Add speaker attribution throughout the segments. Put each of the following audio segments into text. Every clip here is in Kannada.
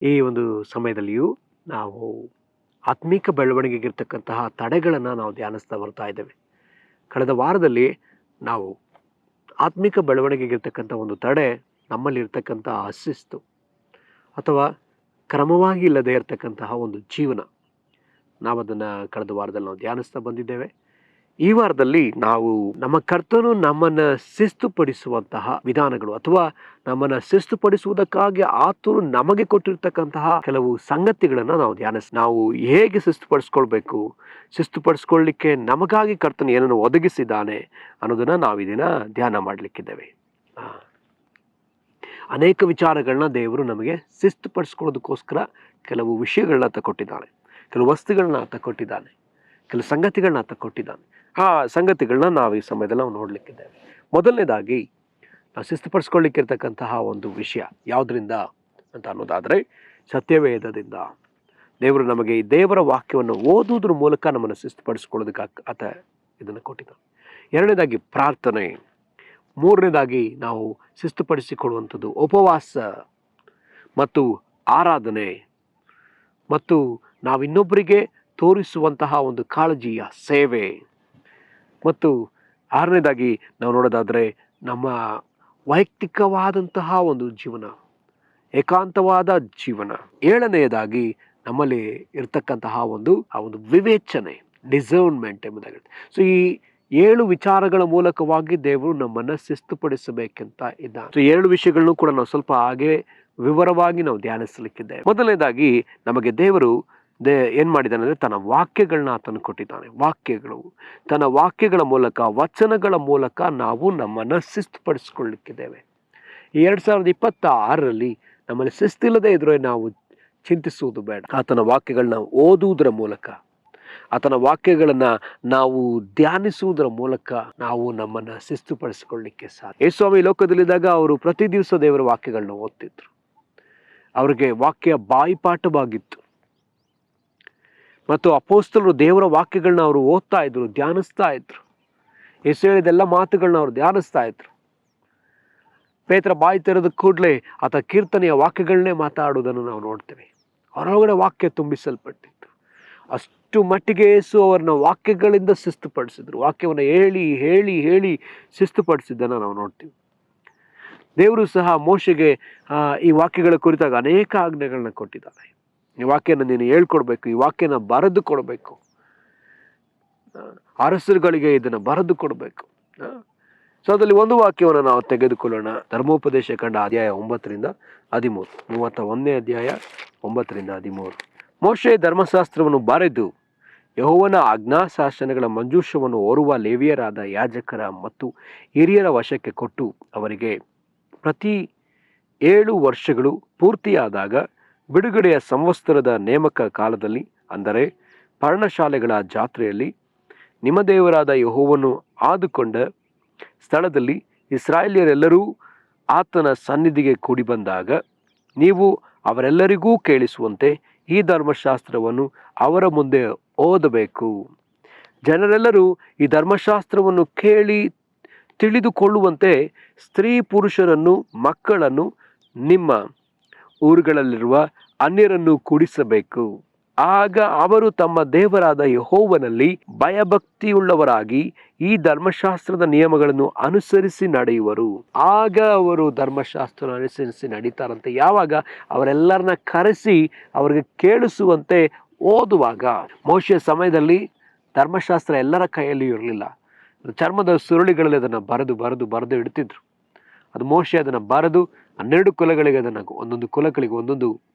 Speaker 1: ಈ ಒಂದು ಸಮಯದಲ್ಲಿಯೂ ನಾವು ಆತ್ಮಿಕ ಬೆಳವಣಿಗೆಗಿರ್ತಕ್ಕಂತಹ ತಡೆಗಳನ್ನು ನಾವು ಧ್ಯಾನಿಸ್ತಾ ಬರ್ತಾ ಇದ್ದೇವೆ. ಕಳೆದ ವಾರದಲ್ಲಿ ನಾವು ಆತ್ಮಿಕ ಬೆಳವಣಿಗೆಗಿರ್ತಕ್ಕಂಥ ಒಂದು ತಡೆ ನಮ್ಮಲ್ಲಿರ್ತಕ್ಕಂಥ ಅಶಿಸ್ತು ಅಥವಾ ಕ್ರಮವಾಗಿ ಇಲ್ಲದೆ ಇರತಕ್ಕಂತಹ ಒಂದು ಜೀವನ, ನಾವು ಅದನ್ನು ಕಳೆದ ವಾರದಲ್ಲಿ ನಾವು ಧ್ಯಾನಿಸ್ತಾ ಬಂದಿದ್ದೇವೆ. ಈ ವಾರದಲ್ಲಿ ನಾವು ನಮ್ಮ ಕರ್ತನು ನಮ್ಮನ್ನು ಶಿಸ್ತುಪಡಿಸುವಂತಹ ವಿಧಾನಗಳು ಅಥವಾ ನಮ್ಮನ್ನು ಶಿಸ್ತುಪಡಿಸುವುದಕ್ಕಾಗಿ ಆತನು ನಮಗೆ ಕೊಟ್ಟಿರ್ತಕ್ಕಂತಹ ಕೆಲವು ಸಂಗತಿಗಳನ್ನು ನಾವು ಹೇಗೆ ಶಿಸ್ತುಪಡಿಸ್ಕೊಳ್ಬೇಕು, ಶಿಸ್ತುಪಡಿಸ್ಕೊಳ್ಳಿಕ್ಕೆ ನಮಗಾಗಿ ಕರ್ತನು ಏನನ್ನು ಒದಗಿಸಿದ್ದಾನೆ ಅನ್ನೋದನ್ನು ನಾವು ಇದನ್ನ ಧ್ಯಾನ ಮಾಡಲಿಕ್ಕಿದ್ದೇವೆ. ಅನೇಕ ವಿಚಾರಗಳನ್ನ ದೇವರು ನಮಗೆ ಶಿಸ್ತುಪಡಿಸ್ಕೊಳ್ಳೋದಕ್ಕೋಸ್ಕರ ಕೆಲವು ವಿಷಯಗಳನ್ನ ತಗೊಟ್ಟಿದ್ದಾನೆ, ಕೆಲವು ವಸ್ತುಗಳನ್ನ ತಗೊಟ್ಟಿದ್ದಾನೆ, ಕೆಲವು ಸಂಗತಿಗಳನ್ನ ತಗೊಟ್ಟಿದ್ದಾನೆ. ಆ ಸಂಗತಿಗಳನ್ನ ನಾವು ಈ ಸಮಯದಲ್ಲಿ ನಾವು ನೋಡಲಿಕ್ಕಿದ್ದೇವೆ. ಮೊದಲನೇದಾಗಿ ನಾವು ಶಿಸ್ತುಪಡಿಸ್ಕೊಳ್ಳಿಕ್ಕಿರ್ತಕ್ಕಂತಹ ಒಂದು ವಿಷಯ ಯಾವುದರಿಂದ ಅಂತ ಅನ್ನೋದಾದರೆ ಸತ್ಯವೇದದಿಂದ. ದೇವರು ನಮಗೆ ಈ ದೇವರ ವಾಕ್ಯವನ್ನು ಓದುವುದ್ರ ಮೂಲಕ ನಮ್ಮನ್ನು ಶಿಸ್ತುಪಡಿಸ್ಕೊಳ್ಳೋದಕ್ಕೆ ಆತ ಇದನ್ನು ಕೊಟ್ಟಿದ್ದಾನೆ. ಎರಡನೇದಾಗಿ ಪ್ರಾರ್ಥನೆ. ಮೂರನೇದಾಗಿ ನಾವು ಶಿಸ್ತುಪಡಿಸಿಕೊಳ್ಳುವಂಥದ್ದು ಉಪವಾಸ ಮತ್ತು ಆರಾಧನೆ ಮತ್ತು ನಾವು ಇನ್ನೊಬ್ಬರಿಗೆ ತೋರಿಸುವಂತಹ ಒಂದು ಕಾಳಜಿಯ ಸೇವೆ. ಮತ್ತು ಆರನೇದಾಗಿ ನಾವು ನೋಡೋದಾದರೆ ನಮ್ಮ ವೈಯಕ್ತಿಕವಾದಂತಹ ಒಂದು ಜೀವನ, ಏಕಾಂತವಾದ ಜೀವನ. ಏಳನೆಯದಾಗಿ ನಮ್ಮಲ್ಲಿ ಇರ್ತಕ್ಕಂತಹ ಆ ಒಂದು ವಿವೇಚನೆ, ಡಿಸರ್ನ್ಮೆಂಟ್ ಎಂಬುದಾಗಿರುತ್ತೆ. ಸೊ ಈ 7 ವಿಚಾರಗಳ ಮೂಲಕವಾಗಿ ದೇವರು ನಮ್ಮನ್ನು ಶಿಸ್ತುಪಡಿಸಬೇಕಂತ ಇದ್ದಾನೆ. ಸೊ 7 ವಿಷಯಗಳನ್ನು ಕೂಡ ನಾವು ಸ್ವಲ್ಪ ಹಾಗೆ ವಿವರವಾಗಿ ನಾವು ಧ್ಯಾನಿಸಲಿಕ್ಕಿದ್ದೇವೆ. ಮೊದಲನೇದಾಗಿ ನಮಗೆ ದೇವರು ಏನು ಮಾಡಿದ್ದಾನೆ ಅಂದರೆ ತನ್ನ ವಾಕ್ಯಗಳನ್ನ ಆತನು ಕೊಟ್ಟಿದ್ದಾನೆ. ತನ್ನ ವಾಕ್ಯಗಳ ಮೂಲಕ, ವಚನಗಳ ಮೂಲಕ ನಾವು ನಮ್ಮನ್ನು ಶಿಸ್ತುಪಡಿಸ್ಕೊಳ್ಳಿಕ್ಕಿದ್ದೇವೆ. ಈ 2026ರಲ್ಲಿ ನಮ್ಮಲ್ಲಿ ಶಿಸ್ತಿಲ್ಲದೆ ಇದ್ರೆ ನಾವು ಚಿಂತಿಸುವುದು ಬೇಡ. ಆತನ ವಾಕ್ಯಗಳನ್ನ ಓದುವುದರ ಮೂಲಕ, ಆತನ ವಾಕ್ಯಗಳನ್ನು ನಾವು ಧ್ಯಾನಿಸುವುದರ ಮೂಲಕ ನಾವು ನಮ್ಮನ್ನು ಶಿಸ್ತುಪಡಿಸಿಕೊಳ್ಳಿಕ್ಕೆ ಸಾಧ್ಯ. ಯೇಸುಸ್ವಾಮಿ ಲೋಕದಲ್ಲಿದ್ದಾಗ ಅವರು ಪ್ರತಿ ದಿವಸ ದೇವರ ವಾಕ್ಯಗಳನ್ನ ಓದ್ತಿದ್ರು. ಅವರಿಗೆ ವಾಕ್ಯ ಬಾಯಿಪಾಠವಾಗಿತ್ತು. ಮತ್ತು ಅಪೊಸ್ತಲರು ದೇವರ ವಾಕ್ಯಗಳನ್ನ ಅವರು ಓದ್ತಾ ಇದ್ರು, ಧ್ಯಾನಿಸ್ತಾ ಇದ್ರು. ಯೇಸು ಹೇಳಿದೆಲ್ಲ ಮಾತುಗಳನ್ನ ಅವರು ಧ್ಯಾನಿಸ್ತಾ ಇದ್ರು. ಪೇತ್ರ ಬಾಯಿ ತೆರೆದ ಕೂಡಲೇ ಆತ ಕೀರ್ತನೆಯ ವಾಕ್ಯಗಳನ್ನೇ ಮಾತಾಡುವುದನ್ನು ನಾವು ನೋಡ್ತೇವೆ. ಅವರೊಳಗಡೆ ವಾಕ್ಯ ತುಂಬಿಸಲ್ಪಟ್ಟಿತ್ತು. ಅಷ್ಟು ಮಟ್ಟಿಗೆ ಯೇಸು ಅವರನ್ನ ವಾಕ್ಯಗಳಿಂದ ಶಿಸ್ತುಪಡಿಸಿದ್ರು. ವಾಕ್ಯವನ್ನು ಹೇಳಿ ಹೇಳಿ ಹೇಳಿ ಶಿಸ್ತುಪಡಿಸಿದ್ದನ್ನು ನಾವು ನೋಡ್ತೀವಿ. ದೇವರು ಸಹ ಮೋಶೆಗೆ ಈ ವಾಕ್ಯಗಳ ಕುರಿತಾಗ ಅನೇಕ ಆಜ್ಞೆಗಳನ್ನ ಕೊಟ್ಟಿದ್ದಾರೆ. ಈ ವಾಕ್ಯನ ನೀನು ಹೇಳ್ಕೊಡ್ಬೇಕು, ಈ ವಾಕ್ಯನ ಬರೆದು ಕೊಡಬೇಕು, ಅರಸರುಗಳಿಗೆ ಇದನ್ನು ಬರೆದು ಕೊಡಬೇಕು. ಸೊ ಅದರಲ್ಲಿ ಒಂದು ವಾಕ್ಯವನ್ನು ನಾವು ತೆಗೆದುಕೊಳ್ಳೋಣ. ಧರ್ಮೋಪದೇಶ ಕಂಡ ಅಧ್ಯಾಯ 9-13, 31ನೇ ಅಧ್ಯಾಯ 9-13. ಮೋಶೆ ಧರ್ಮಶಾಸ್ತ್ರವನ್ನು ಬರೆದು ಯೆಹೋವನ ಆಜ್ಞಾಶಾಸನಗಳ ಮಂಜೂಷವನ್ನು ಓರುವ ಲೇವಿಯರಾದ ಯಾಜಕರ ಮತ್ತು ಹಿರಿಯರ ವಶಕ್ಕೆ ಕೊಟ್ಟು ಅವರಿಗೆ ಪ್ರತಿ 7 ವರ್ಷಗಳು ಪೂರ್ತಿಯಾದಾಗ ಬಿಡುಗಡೆಯ ಸಂವತ್ಸರದ ನೇಮಕ ಕಾಲದಲ್ಲಿ, ಅಂದರೆ ಪರ್ಣಶಾಲೆಗಳ ಜಾತ್ರೆಯಲ್ಲಿ, ನಿಮ್ಮ ದೇವರಾದ ಯೆಹೋವನು ಆದುಕೊಂಡ ಸ್ಥಳದಲ್ಲಿ ಇಸ್ರಾಯೇಲ್ಯರೆಲ್ಲರೂ ಆತನ ಸನ್ನಿಧಿಗೆ ಕೂಡಿ ಬಂದಾಗ ನೀವು ಅವರೆಲ್ಲರಿಗೂ ಕೇಳಿಸುವಂತೆ ಈ ಧರ್ಮಶಾಸ್ತ್ರವನ್ನು ಅವರ ಮುಂದೆ ಓದಬೇಕು. ಜನರೆಲ್ಲರೂ ಈ ಧರ್ಮಶಾಸ್ತ್ರವನ್ನು ಕೇಳಿ ತಿಳಿದುಕೊಳ್ಳುವಂತೆ ಸ್ತ್ರೀ ಪುರುಷರನ್ನು ಮಕ್ಕಳನ್ನು ನಿಮ್ಮ ಊರುಗಳಲ್ಲಿರುವ ಅನ್ಯರನ್ನು ಕೂಡಿಸಬೇಕು. ಆಗ ಅವರು ತಮ್ಮ ದೇವರಾದ ಯೆಹೋವನಲ್ಲಿ ಭಯಭಕ್ತಿಯುಳ್ಳವರಾಗಿ ಈ ಧರ್ಮಶಾಸ್ತ್ರದ ನಿಯಮಗಳನ್ನು ಅನುಸರಿಸಿ ನಡೆಯುವರು. ಆಗ ಅವರು ಧರ್ಮಶಾಸ್ತ್ರ ಅನುಸರಿಸಿ ನಡೀತಾರಂತೆ. ಯಾವಾಗ? ಅವರೆಲ್ಲರನ್ನ ಕರೆಸಿ ಅವರಿಗೆ ಕೇಳಿಸುವಂತೆ ಓದುವಾಗ. ಮೋಶೆಯ ಸಮಯದಲ್ಲಿ ಧರ್ಮಶಾಸ್ತ್ರ ಎಲ್ಲರ ಕೈಯಲ್ಲಿ ಇರಲಿಲ್ಲ. ಚರ್ಮದ ಸುರುಳಿಗಳಲ್ಲಿ ಅದನ್ನು ಬರೆದು ಇಡ್ತಿದ್ರು. ಅದು ಮೋಶೆ ಅದನ್ನು ಬರೆದು 12 ಕುಲಗಳಿಗೆ ಅದನ್ನು ಒಂದೊಂದು ಕುಲಗಳಿಗೆ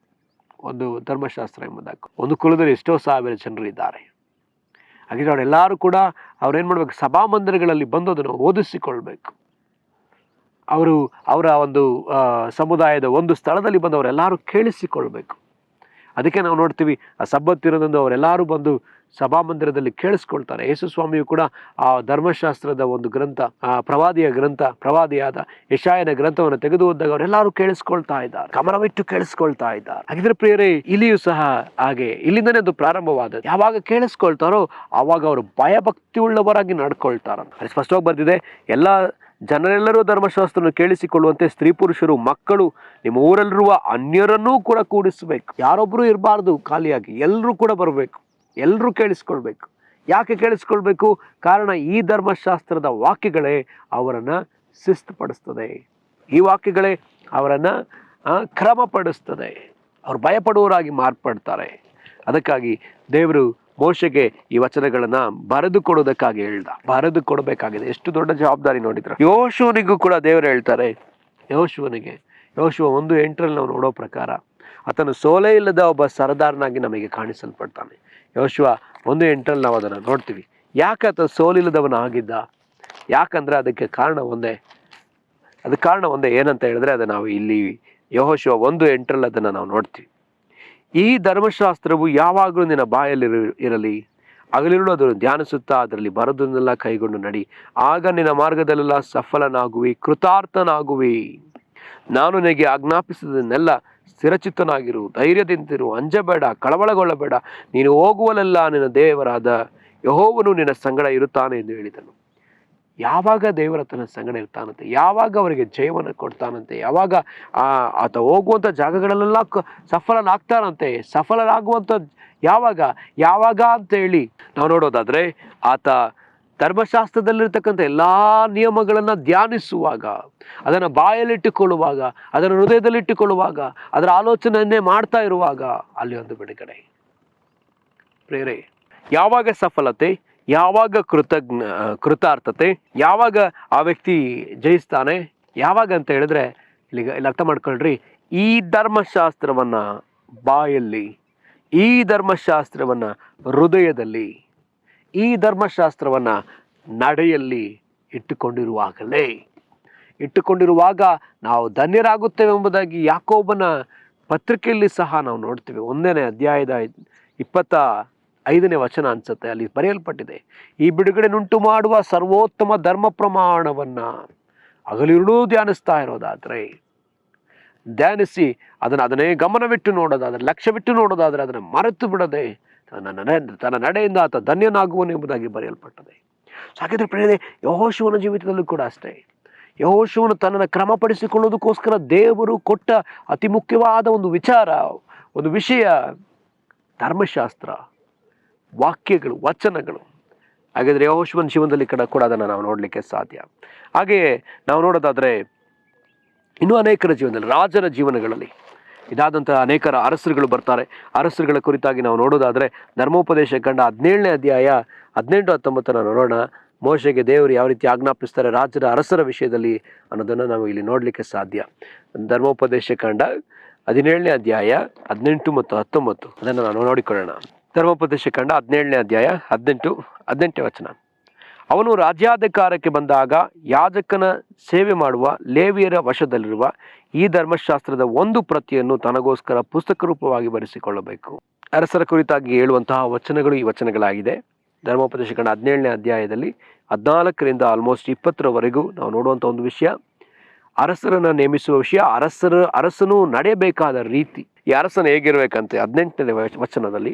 Speaker 1: ಒಂದು ಧರ್ಮಶಾಸ್ತ್ರ ಎಂಬುದಾಗಿ. ಒಂದು ಕುಲದಲ್ಲಿ ಎಷ್ಟೋ ಸಾವಿರ ಜನರು ಇದ್ದಾರೆ. ಹಾಗೆ ಅವರೆಲ್ಲರೂ ಕೂಡ ಅವ್ರೇನು ಮಾಡಬೇಕು? ಸಭಾಮಂದಿರಗಳಲ್ಲಿ ಬಂದು ಅದನ್ನು ಓದಿಸಿಕೊಳ್ಬೇಕು. ಅವರ ಒಂದು ಸಮುದಾಯದ ಒಂದು ಸ್ಥಳದಲ್ಲಿ ಬಂದು ಅವರೆಲ್ಲರೂ ಕೇಳಿಸಿಕೊಳ್ಬೇಕು. ಅದಕ್ಕೆ ನಾವು ನೋಡ್ತೀವಿ, ಆ ಸಬ್ಬತ್ ಇರೋದಂದು ಅವರೆಲ್ಲರೂ ಬಂದು ಸಭಾಮಂದಿರದಲ್ಲಿ ಕೇಳಿಸ್ಕೊಳ್ತಾರೆ. ಯೇಸುಸ್ವಾಮಿಯು ಕೂಡ ಆ ಧರ್ಮಶಾಸ್ತ್ರದ ಒಂದು ಗ್ರಂಥ, ಪ್ರವಾದಿಯಾದ ಯೆಶಾಯನ ಗ್ರಂಥವನ್ನು ತೆಗೆದು ಓದಿದಾಗ ಅವರೆಲ್ಲರೂ ಕೇಳಿಸ್ಕೊಳ್ತಾ ಇದ್ದಾರೆ, ಗಮನವಿಟ್ಟು ಕೇಳಿಸ್ಕೊಳ್ತಾ ಇದ್ದಾರೆ. ಹಾಗಿದ್ರೆ ಪ್ರಿಯರೇ, ಇಲ್ಲಿಯೂ ಸಹ ಹಾಗೆ, ಇಲ್ಲಿಂದನೇ ಅದು ಪ್ರಾರಂಭವಾದದ್ದು. ಯಾವಾಗ ಕೇಳಿಸ್ಕೊಳ್ತಾರೋ ಆವಾಗ ಅವರು ಭಯಭಕ್ತಿ ಉಳ್ಳವರಾಗಿ ನಡ್ಕೊಳ್ತಾರ. ಅಲ್ಲಿ ಸ್ಪಷ್ಟವಾಗಿ ಬರ್ತಿದೆ, ಎಲ್ಲ ಜನರೆಲ್ಲರೂ ಧರ್ಮಶಾಸ್ತ್ರವನ್ನು ಕೇಳಿಸಿಕೊಳ್ಳುವಂತೆ ಸ್ತ್ರೀ ಪುರುಷರು ಮಕ್ಕಳು ನಿಮ್ಮ ಊರಲ್ಲಿರುವ ಅನ್ಯರನ್ನೂ ಕೂಡ ಕೂಡಿಸಬೇಕು. ಯಾರೊಬ್ಬರು ಇರಬಾರ್ದು ಖಾಲಿಯಾಗಿ, ಎಲ್ಲರೂ ಕೂಡ ಬರಬೇಕು, ಎಲ್ಲರೂ ಕೇಳಿಸ್ಕೊಳ್ಬೇಕು. ಯಾಕೆ ಕೇಳಿಸ್ಕೊಳ್ಬೇಕು? ಕಾರಣ ಈ ಧರ್ಮಶಾಸ್ತ್ರದ ವಾಕ್ಯಗಳೇ ಅವರನ್ನು ಶಿಸ್ತುಪಡಿಸ್ತದೆ. ಈ ವಾಕ್ಯಗಳೇ ಅವರನ್ನು ಕ್ರಮಪಡಿಸ್ತದೆ. ಅವ್ರು ಭಯಪಡುವವರಾಗಿ ಮಾರ್ಪಡ್ತಾರೆ. ಅದಕ್ಕಾಗಿ ದೇವರು ಮೋಶೆಗೆ ಈ ವಚನಗಳನ್ನ ಬರೆದು ಕೊಡೋದಕ್ಕಾಗಿ ಹೇಳ್ದ, ಬರೆದು ಕೊಡಬೇಕಾಗಿದೆ. ಎಷ್ಟು ದೊಡ್ಡ ಜವಾಬ್ದಾರಿ ನೋಡಿದ್ರೆ. ಯೆಹೋಶುವನಿಗೂ ಕೂಡ ದೇವರು ಹೇಳ್ತಾರೆ, ಯೆಹೋಶುವ 1:8 ನಾವು ನೋಡೋ ಪ್ರಕಾರ ಆತನು ಸೋಲೆ ಇಲ್ಲದ ಒಬ್ಬ ಸರದಾರನಾಗಿ ನಮಗೆ ಕಾಣಿಸಲ್ಪಡ್ತಾನೆ. ಯೆಹೋಶುವ 1:8 ನಾವು ಅದನ್ನು ನೋಡ್ತೀವಿ. ಯಾಕೆ ಆತ ಸೋಲಿಲ್ಲದವನ ಆಗಿದ್ದ? ಯಾಕಂದ್ರೆ ಅದಕ್ಕೆ ಕಾರಣ ಒಂದೇ ಏನಂತ ಹೇಳಿದ್ರೆ, ಅದು ನಾವು ಇಲ್ಲಿ ಯೆಹೋಶುವ 1:8 ಅದನ್ನು ನಾವು ನೋಡ್ತೀವಿ. ಈ ಧರ್ಮಶಾಸ್ತ್ರವು ಯಾವಾಗಲೂ ನಿನ್ನ ಬಾಯಲ್ಲಿ ಇರಲಿ, ಹಗಲಿರುಳು ಅದನ್ನು ಧ್ಯಾನಿಸುತ್ತಾ ಅದರಲ್ಲಿ ಬರೋದನ್ನೆಲ್ಲ ಕೈಗೊಂಡು ನಡಿ. ಆಗ ನಿನ್ನ ಮಾರ್ಗದಲ್ಲೆಲ್ಲ ಸಫಲನಾಗುವಿ, ಕೃತಾರ್ಥನಾಗುವಿ. ನಾನು ನಿನಗೆ ಆಜ್ಞಾಪಿಸಿದನ್ನೆಲ್ಲ ಸ್ಥಿರಚಿತ್ತನಾಗಿರು, ಧೈರ್ಯದಿಂದಿರು, ಅಂಜಬೇಡ, ಕಳವಳಗೊಳ್ಳಬೇಡ. ನೀನು ಹೋಗುವಲ್ಲೆಲ್ಲ ನಿನ್ನ ದೇವರಾದ ಯೆಹೋವನು ನಿನ್ನ ಸಂಗಡ ಇರುತ್ತಾನೆ ಎಂದು ಹೇಳಿದನು. ಯಾವಾಗ ದೇವರ ತನ್ನ ಸಂಗಡ ಇರ್ತಾನಂತೆ, ಯಾವಾಗ ಅವರಿಗೆ ಜಯವನ್ನು ಕೊಡ್ತಾನಂತೆ, ಯಾವಾಗ ಆತ ಹೋಗುವಂಥ ಜಾಗಗಳಲ್ಲೆಲ್ಲ ಸಫಲನಾಗ್ತಾನಂತೆ. ಸಫಲನಾಗುವಂಥ ಯಾವಾಗ ಅಂತ ಹೇಳಿ ನಾವು ನೋಡೋದಾದ್ರೆ, ಆತ ಧರ್ಮಶಾಸ್ತ್ರದಲ್ಲಿರ್ತಕ್ಕಂಥ ಎಲ್ಲ ನಿಯಮಗಳನ್ನು ಧ್ಯಾನಿಸುವಾಗ, ಅದನ್ನು ಬಾಯಲ್ಲಿಟ್ಟುಕೊಳ್ಳುವಾಗ, ಅದನ್ನು ಹೃದಯದಲ್ಲಿಟ್ಟುಕೊಳ್ಳುವಾಗ, ಅದರ ಆಲೋಚನೆಯನ್ನೇ ಮಾಡ್ತಾ ಇರುವಾಗ ಅಲ್ಲಿ ಒಂದು ಬಿಡುಗಡೆ. ಪ್ರೇರೆ, ಯಾವಾಗ ಸಫಲತೆ, ಯಾವಾಗ ಕೃತಾರ್ಥತೆ, ಯಾವಾಗ ಆ ವ್ಯಕ್ತಿ ಜಯಿಸ್ತಾನೆ, ಯಾವಾಗ ಅಂತ ಹೇಳಿದ್ರೆ ಇಲ್ಲಿ ಅರ್ಥ ಮಾಡ್ಕೊಳ್ರಿ, ಈ ಧರ್ಮಶಾಸ್ತ್ರವನ್ನ ಬಾಯಲ್ಲಿ, ಈ ಧರ್ಮಶಾಸ್ತ್ರವನ್ನ ಹೃದಯದಲ್ಲಿ, ಈ ಧರ್ಮಶಾಸ್ತ್ರವನ್ನ ನಡೆಯಲ್ಲಿ ಇಟ್ಟುಕೊಂಡಿರುವಾಗ ನಾವು ಧನ್ಯರಾಗುತ್ತೇವೆ ಎಂಬುದಾಗಿ ಯಾಕೋಬನ ಪತ್ರಿಕೆಯಲ್ಲಿ ಸಹ ನಾವು ನೋಡ್ತೀವಿ. 1ನೇ ಅಧ್ಯಾಯದ 25ನೇ ವಚನ ಅನ್ಸುತ್ತೆ, ಅಲ್ಲಿ ಬರೆಯಲ್ಪಟ್ಟಿದೆ, ಈ ಬಿಡುಗಡೆನುಂಟು ಮಾಡುವ ಸರ್ವೋತ್ತಮ ಧರ್ಮ ಪ್ರಮಾಣವನ್ನ ಹಗಲಿರುಳು ಧ್ಯಾನಿಸ್ತಾ ಇರೋದಾದ್ರೆ, ಧ್ಯಾನಿಸಿ ಅದನ್ನೇ ಗಮನವಿಟ್ಟು ನೋಡೋದಾದ್ರೆ, ಲಕ್ಷ್ಯವಿಟ್ಟು ನೋಡೋದಾದ್ರೆ, ಅದನ್ನು ಮರೆತು ಬಿಡದೆ ತನ್ನ ನಡೆಯಿಂದ ಆತ ಧನ್ಯನಾಗುವನು ಎಂಬುದಾಗಿ ಬರೆಯಲ್ಪಟ್ಟದೆ. ಹಾಗಿದ್ರೆ ಪ್ರೇರಣೆ, ಯೆಹೋಶುವನ ಜೀವಿತದಲ್ಲೂ ಕೂಡ ಅಷ್ಟೇ. ಯೆಹೋಶುವನು ತನ್ನನ್ನು ಕ್ರಮಪಡಿಸಿಕೊಳ್ಳೋದಕ್ಕೋಸ್ಕರ ದೇವರು ಕೊಟ್ಟ ಅತಿ ಮುಖ್ಯವಾದ ಒಂದು ವಿಷಯ ಧರ್ಮಶಾಸ್ತ್ರ, ವಾಕ್ಯಗಳು, ವಚನಗಳು. ಹಾಗಾದ್ರೆ ಯೆಹೋಶುವನ ಜೀವನದಲ್ಲಿ ಕೂಡ ಅದನ್ನು ನಾವು ನೋಡಲಿಕ್ಕೆ ಸಾಧ್ಯ. ಹಾಗೆಯೇ ನಾವು ನೋಡೋದಾದ್ರೆ ಇನ್ನೂ ಅನೇಕರ ಜೀವನದಲ್ಲಿ, ರಾಜರ ಜೀವನಗಳಲ್ಲಿ ಇದಾದಂತಹ ಅನೇಕರ ಅರಸರುಗಳು ಬರ್ತಾರೆ. ಅರಸರುಗಳ ಕುರಿತಾಗಿ ನಾವು ನೋಡೋದಾದ್ರೆ ಧರ್ಮೋಪದೇಶ ಕಂಡ 17ನೇ ಅಧ್ಯಾಯ 18-19 ನೋಡೋಣ. ಮೋಶೆಗೆ ದೇವರು ಯಾವ ರೀತಿ ಆಜ್ಞಾಪಿಸ್ತಾರೆ ಅರಸರ ವಿಷಯದಲ್ಲಿ ಅನ್ನೋದನ್ನು ನಾವು ಇಲ್ಲಿ ನೋಡಲಿಕ್ಕೆ ಸಾಧ್ಯ. ಧರ್ಮೋಪದೇಶ ಕಂಡ 17ನೇ ಅಧ್ಯಾಯ 18 ಮತ್ತು 19 ಅದನ್ನು ನಾವು ನೋಡಿಕೊಳ್ಳೋಣ. ಧರ್ಮೋಪದೇಶ ಕಂಡ 17ನೇ ಅಧ್ಯಾಯ 18ನೇ ವಚನ. ಅವನು ರಾಜ್ಯಾಧಿಕಾರಕ್ಕೆ ಬಂದಾಗ ಯಾಜಕನ ಸೇವೆ ಮಾಡುವ ಲೇವಿಯರ ವಶದಲ್ಲಿರುವ ಈ ಧರ್ಮಶಾಸ್ತ್ರದ ಒಂದು ಪ್ರತಿಯನ್ನು ತನಗೋಸ್ಕರ ಪುಸ್ತಕ ರೂಪವಾಗಿ ಬರೆಸಿಕೊಳ್ಳಬೇಕು. ಅರಸರ ಕುರಿತಾಗಿ ಹೇಳುವಂತಹ ವಚನಗಳು ಈ ವಚನಗಳಾಗಿದೆ. ಧರ್ಮೋಪದೇಶ ಕಂಡ 17ನೇ ಅಧ್ಯಾಯದಲ್ಲಿ 14ರಿಂದ ಆಲ್ಮೋಸ್ಟ್ 20ರವರೆಗೂ ನಾವು ನೋಡುವಂಥ ಒಂದು ವಿಷಯ, ಅರಸರನ್ನು ನೇಮಿಸುವ ವಿಷಯ, ಅರಸನು ನಡೆಯಬೇಕಾದ ರೀತಿ. ಈ ಅರಸನು ಹೇಗಿರ್ಬೇಕಂತೆ 18ನೇ ವಚನದಲ್ಲಿ,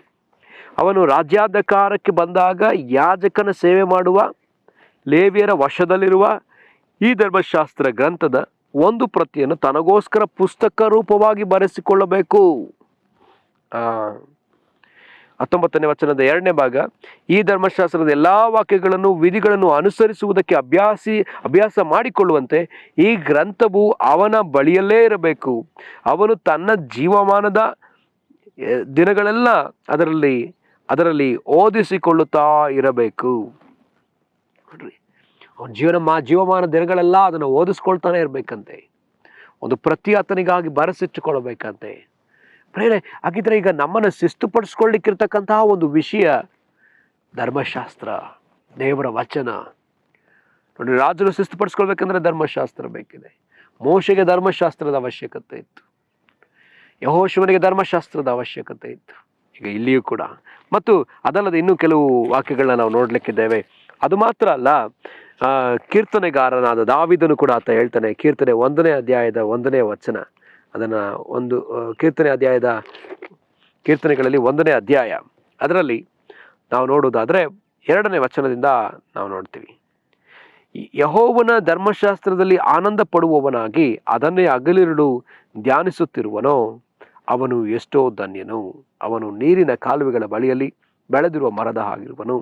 Speaker 1: ಅವನು ರಾಜ್ಯಾಧಿಕಾರಕ್ಕೆ ಬಂದಾಗ ಯಾಜಕನ ಸೇವೆ ಮಾಡುವ ಲೇವಿಯರ ವಶದಲ್ಲಿರುವ ಈ ಧರ್ಮಶಾಸ್ತ್ರ ಗ್ರಂಥದ ಒಂದು ಪ್ರತಿಯನ್ನು ತನಗೋಸ್ಕರ ಪುಸ್ತಕ ರೂಪವಾಗಿ ಬರೆಸಿಕೊಳ್ಳಬೇಕು. 19ನೇ ವಚನದ 2ನೇ ಭಾಗ, ಈ ಧರ್ಮಶಾಸ್ತ್ರದ ಎಲ್ಲಾ ವಾಕ್ಯಗಳನ್ನು ವಿಧಿಗಳನ್ನು ಅನುಸರಿಸುವುದಕ್ಕೆ ಅಭ್ಯಾಸ ಮಾಡಿಕೊಳ್ಳುವಂತೆ ಈ ಗ್ರಂಥವು ಅವನ ಬಳಿಯಲ್ಲೇ ಇರಬೇಕು. ಅವನು ತನ್ನ ಜೀವಮಾನದ ದಿನಗಳೆಲ್ಲ ಅದರಲ್ಲಿ ಓದಿಸಿಕೊಳ್ಳುತ್ತಾ ಇರಬೇಕು. ನೋಡ್ರಿ, ಅವನ ಜೀವಮಾನ ದಿನಗಳೆಲ್ಲ ಅದನ್ನು ಓದಿಸ್ಕೊಳ್ತಾನೆ ಇರ್ಬೇಕಂತೆ. ಒಂದು ಪ್ರತಿ ಆತನಿಗಾಗಿ ಬರೆಸಿಟ್ಟುಕೊಳ್ಬೇಕಂತೆ. ಪ್ರೇರೆ, ಹಾಗಿದ್ರೆ ಈಗ ನಮ್ಮನ್ನು ಶಿಸ್ತುಪಡಿಸ್ಕೊಳ್ಳಿಕ್ಕಿರ್ತಕ್ಕಂತಹ ಒಂದು ವಿಷಯ ಧರ್ಮಶಾಸ್ತ್ರ, ದೇವರ ವಚನ. ನೋಡಿ, ರಾಜರು ಶಿಸ್ತುಪಡಿಸ್ಕೊಳ್ಬೇಕಂದ್ರೆ ಧರ್ಮಶಾಸ್ತ್ರ ಬೇಕಿದೆ. ಮೋಶೆಗೆ ಧರ್ಮಶಾಸ್ತ್ರದ ಅವಶ್ಯಕತೆ ಇತ್ತು, ಯೆಹೋಶುವನಿಗೆ ಧರ್ಮಶಾಸ್ತ್ರದ ಅವಶ್ಯಕತೆ ಇತ್ತು. ಈಗ ಇಲ್ಲಿಯೂ ಕೂಡ. ಮತ್ತು ಅದಲ್ಲದೆ ಇನ್ನೂ ಕೆಲವು ವಾಕ್ಯಗಳನ್ನ ನಾವು ನೋಡ್ಲಿಕ್ಕಿದ್ದೇವೆ. ಅದು ಮಾತ್ರ ಅಲ್ಲ, ಕೀರ್ತನೆಗಾರನಾದ ದಾವಿದನು ಕೂಡ ಆತ ಹೇಳ್ತಾನೆ, ಕೀರ್ತನೆ 1ನೇ ಅಧ್ಯಾಯದ 1ನೇ ವಚನ. ಅದನ್ನು ಕೀರ್ತನೆಗಳಲ್ಲಿ 1ನೇ ಅಧ್ಯಾಯ ಅದರಲ್ಲಿ ನಾವು ನೋಡೋದಾದ್ರೆ 2ನೇ ವಚನದಿಂದ ನಾವು ನೋಡ್ತೀವಿ. ಯೆಹೋವನ ಧರ್ಮಶಾಸ್ತ್ರದಲ್ಲಿ ಆನಂದ ಪಡುವವನಾಗಿ ಅದನ್ನೇ ಹಗಲಿರುಳು ಧ್ಯಾನಿಸುತ್ತಿರುವನೋ ಅವನು ಎಷ್ಟೋ ಧನ್ಯನು. ಅವನು ನೀರಿನ ಕಾಲುವೆಗಳ ಬಳಿಯಲ್ಲಿ ಬೆಳೆದಿರುವ ಮರದ ಹಾಗಿರುವನು.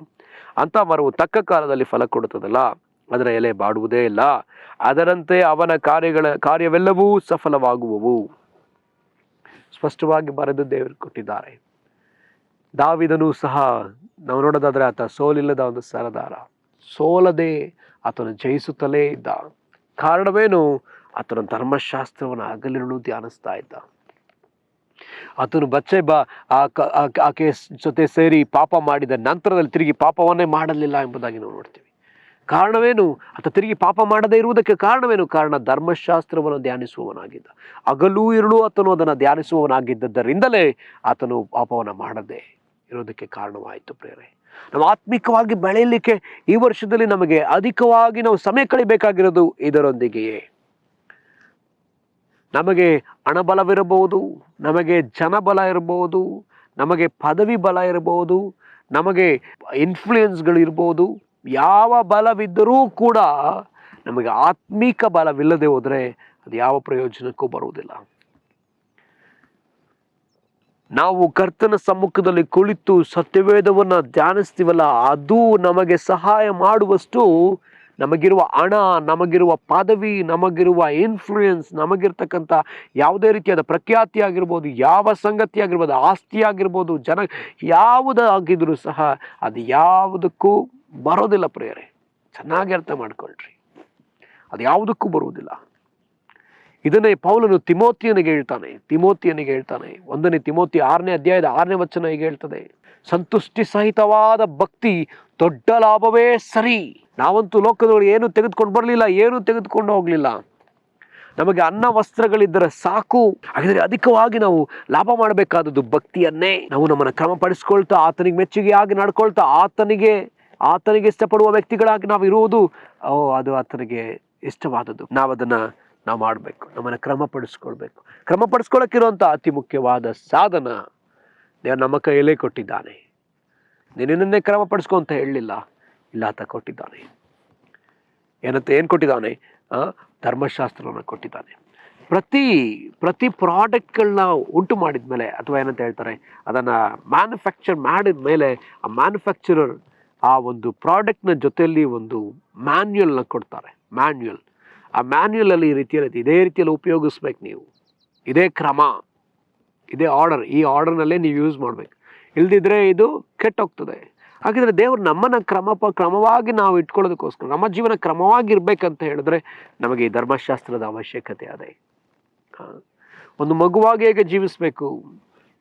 Speaker 1: ಅಂತ ಮರವು ತಕ್ಕ ಕಾಲದಲ್ಲಿ ಫಲ ಕೊಡುತ್ತದಲ್ಲ, ಅದರ ಎಲೆ ಬಾಡುವುದೇ ಇಲ್ಲ, ಅದರಂತೆ ಅವನ ಕಾರ್ಯವೆಲ್ಲವೂ ಸಫಲವಾಗುವವು. ಸ್ಪಷ್ಟವಾಗಿ ಬರೆದು ದೇವರು ಕೊಟ್ಟಿದ್ದಾರೆ. ದಾವಿದನು ಸಹ ನಾವು ನೋಡೋದಾದ್ರೆ ಆತ ಸೋಲಿಲ್ಲದ ಒಂದು ಸರದಾರ, ಸೋಲದೆ ಆತನು ಜಯಿಸುತ್ತಲೇ ಇದ್ದ. ಕಾರಣವೇನು? ಆತನ ಧರ್ಮಶಾಸ್ತ್ರವನ್ನು ಹಗಲಿರುಳು ಧ್ಯಾನಿಸ್ತಾ ಇದ್ದ. ಆತನು ಬತ್ಷೆಬ ಆಕೆ ಜೊತೆ ಸೇರಿ ಪಾಪ ಮಾಡಿದ ನಂತರದಲ್ಲಿ ತಿರುಗಿ ಪಾಪವನ್ನೇ ಮಾಡಲಿಲ್ಲ ಎಂಬುದಾಗಿ ನಾವು ನೋಡ್ತೀವಿ. ಕಾರಣವೇನು? ಆತ ತಿರುಗಿ ಪಾಪ ಮಾಡದೇ ಇರುವುದಕ್ಕೆ ಕಾರಣವೇನು? ಕಾರಣ ಧರ್ಮಶಾಸ್ತ್ರವನ್ನು ಧ್ಯಾನಿಸುವವನಾಗಿದ್ದ. ಹಗಲೂ ಇರುಳು ಆತನು ಅದನ್ನು ಧ್ಯಾನಿಸುವವನಾಗಿದ್ದರಿಂದಲೇ ಆತನು ಪಾಪವನ್ನು ಮಾಡದೆ ಇರೋದಕ್ಕೆ ಕಾರಣವಾಯಿತು. ಪ್ರೇರೆ, ನಾವು ಆತ್ಮಿಕವಾಗಿ ಬೆಳೆಯಲಿಕ್ಕೆ ಈ ವರ್ಷದಲ್ಲಿ ನಮಗೆ ಅಧಿಕವಾಗಿ ನಾವು ಸಮಯ ಕಳಿಬೇಕಾಗಿರೋದು ಇದರೊಂದಿಗೆಯೇ. ನಮಗೆ ಹಣಬಲವಿರಬಹುದು, ನಮಗೆ ಜನಬಲ ಇರಬಹುದು, ನಮಗೆ ಪದವಿ ಬಲ ಇರಬಹುದು, ನಮಗೆ ಇನ್ಫ್ಲೂಯೆನ್ಸ್ಗಳು ಇರ್ಬೋದು. ಯಾವ ಬಲವಿದ್ದರೂ ಕೂಡ ನಮಗೆ ಆತ್ಮಿಕ ಬಲವಿಲ್ಲದೆ ಹೋದರೆ ಅದು ಯಾವ ಪ್ರಯೋಜನಕ್ಕೂ ಬರುವುದಿಲ್ಲ. ನಾವು ಕರ್ತನ ಸಮ್ಮುಖದಲ್ಲಿ ಕುಳಿತು ಸತ್ಯವೇದವನ್ನು ಧ್ಯಾನಿಸ್ತೀವಲ್ಲ, ಅದು ನಮಗೆ ಸಹಾಯ ಮಾಡುವಷ್ಟು ನಮಗಿರುವ ಹಣ, ನಮಗಿರುವ ಪದವಿ, ನಮಗಿರುವ ಇನ್ಫ್ಲೂಯೆನ್ಸ್, ನಮಗಿರ್ತಕ್ಕಂಥ ಯಾವುದೇ ರೀತಿಯಾದ ಪ್ರಖ್ಯಾತಿ ಆಗಿರ್ಬೋದು, ಯಾವ ಸಂಗತಿ ಆಗಿರ್ಬೋದು, ಆಸ್ತಿ ಆಗಿರ್ಬೋದು, ಯಾವುದಾಗಿದ್ರೂ ಸಹ ಅದು ಯಾವುದಕ್ಕೂ ಬರೋದಿಲ್ಲ. ಪ್ರಿಯರೇ, ಚೆನ್ನಾಗಿ ಅರ್ಥ ಮಾಡ್ಕೊಳ್ರಿ, ಅದು ಯಾವುದಕ್ಕೂ ಬರುವುದಿಲ್ಲ. ಇದನ್ನೇ ಪೌಲನು ತಿಮೋತಿಯನಿಗೆ ಹೇಳ್ತಾನೆ. 1 ತಿಮೋತಿ 6ನೇ ಅಧ್ಯಾಯದ 6ನೇ ವಚನ ಹೀಗೆ ಹೇಳ್ತದೆ: ಸಂತುಷ್ಟಿ ಸಹಿತವಾದ ಭಕ್ತಿ ದೊಡ್ಡ ಲಾಭವೇ ಸರಿ. ನಾವಂತೂ ಲೋಕದೊಳಗೆ ಏನು ತೆಗೆದುಕೊಂಡು ಬರಲಿಲ್ಲ, ಏನು ತೆಗೆದುಕೊಂಡು ಹೋಗ್ಲಿಲ್ಲ. ನಮಗೆ ಅನ್ನ ವಸ್ತ್ರಗಳಿದ್ದರೆ ಸಾಕು. ಹಾಗಿದ್ರೆ ಅಧಿಕವಾಗಿ ನಾವು ಲಾಭ ಮಾಡಬೇಕಾದದ್ದು ಭಕ್ತಿಯನ್ನೇ. ನಾವು ನಮ್ಮನ್ನು ಕ್ರಮಪಡಿಸ್ಕೊಳ್ತಾ, ಆತನಿಗೆ ಮೆಚ್ಚುಗೆಯಾಗಿ ನಡ್ಕೊಳ್ತಾ, ಆತನಿಗೆ ಇಷ್ಟಪಡುವ ವ್ಯಕ್ತಿಗಳಾಗಿ ನಾವು ಇರುವುದು, ಅದು ಆತನಿಗೆ ಇಷ್ಟವಾದದ್ದು. ನಾವು ಮಾಡಬೇಕು, ನಮ್ಮನ್ನು ಕ್ರಮಪಡಿಸ್ಕೊಳ್ಬೇಕು. ಕ್ರಮಪಡಿಸ್ಕೊಳ್ಳೋಕ್ಕಿರುವಂಥ ಅತಿ ಮುಖ್ಯವಾದ ಸಾಧನ ದೇವರು ನಮ್ಮ ಕೈಯಲ್ಲೇ ಕೊಟ್ಟಿದ್ದಾನೆ. ನಿನ್ನನ್ನೇ ಕ್ರಮಪಡಿಸ್ಕೊ ಅಂತ ಹೇಳಲಿಲ್ಲ, ಇಲ್ಲ, ಆತ ಕೊಟ್ಟಿದ್ದಾನೆ. ಏನು ಕೊಟ್ಟಿದ್ದಾನೆ? ಧರ್ಮಶಾಸ್ತ್ರವನ್ನು ಕೊಟ್ಟಿದ್ದಾನೆ. ಪ್ರತಿ ಪ್ರಾಡಕ್ಟ್ಗಳನ್ನ ಉಂಟು ಮಾಡಿದ ಮೇಲೆ, ಅಥವಾ ಏನಂತ ಹೇಳ್ತಾರೆ, ಅದನ್ನು ಮ್ಯಾನುಫ್ಯಾಕ್ಚರ್ ಮಾಡಿದ ಮೇಲೆ ಆ ಮ್ಯಾನುಫ್ಯಾಕ್ಚರರ್ ಆ ಒಂದು ಪ್ರಾಡಕ್ಟ್ನ ಜೊತೆಯಲ್ಲಿ ಒಂದು ಮ್ಯಾನ್ಯುಯಲ್ನ ಕೊಡ್ತಾರೆ. ಆ ಮ್ಯಾನ್ಯುಯಲಲ್ಲಿ ಇದೇ ರೀತಿಯಲ್ಲಿ ಉಪಯೋಗಿಸ್ಬೇಕು ನೀವು. ಇದೇ ಕ್ರಮ, ಇದೇ ಆರ್ಡರ್, ಈ ಆರ್ಡರ್ನಲ್ಲೇ ನೀವು ಯೂಸ್ ಮಾಡಬೇಕು. ಇಲ್ದಿದ್ರೆ ಇದು ಕೆಟ್ಟೋಗ್ತದೆ. ಹಾಗಿದ್ರೆ ದೇವರು ನಮ್ಮನ್ನು ಕ್ರಮವಾಗಿ ನಾವು ಇಟ್ಕೊಳ್ಳೋದಕ್ಕೋಸ್ಕರ, ನಮ್ಮ ಜೀವನ ಕ್ರಮವಾಗಿ ಇರಬೇಕಂತ ಹೇಳಿದ್ರೆ ನಮಗೆ ಈ ಧರ್ಮಶಾಸ್ತ್ರದ ಅವಶ್ಯಕತೆ ಅದೇ. ಒಂದು ಮಗುವಾಗಿ ಹೇಗೆ ಜೀವಿಸಬೇಕು,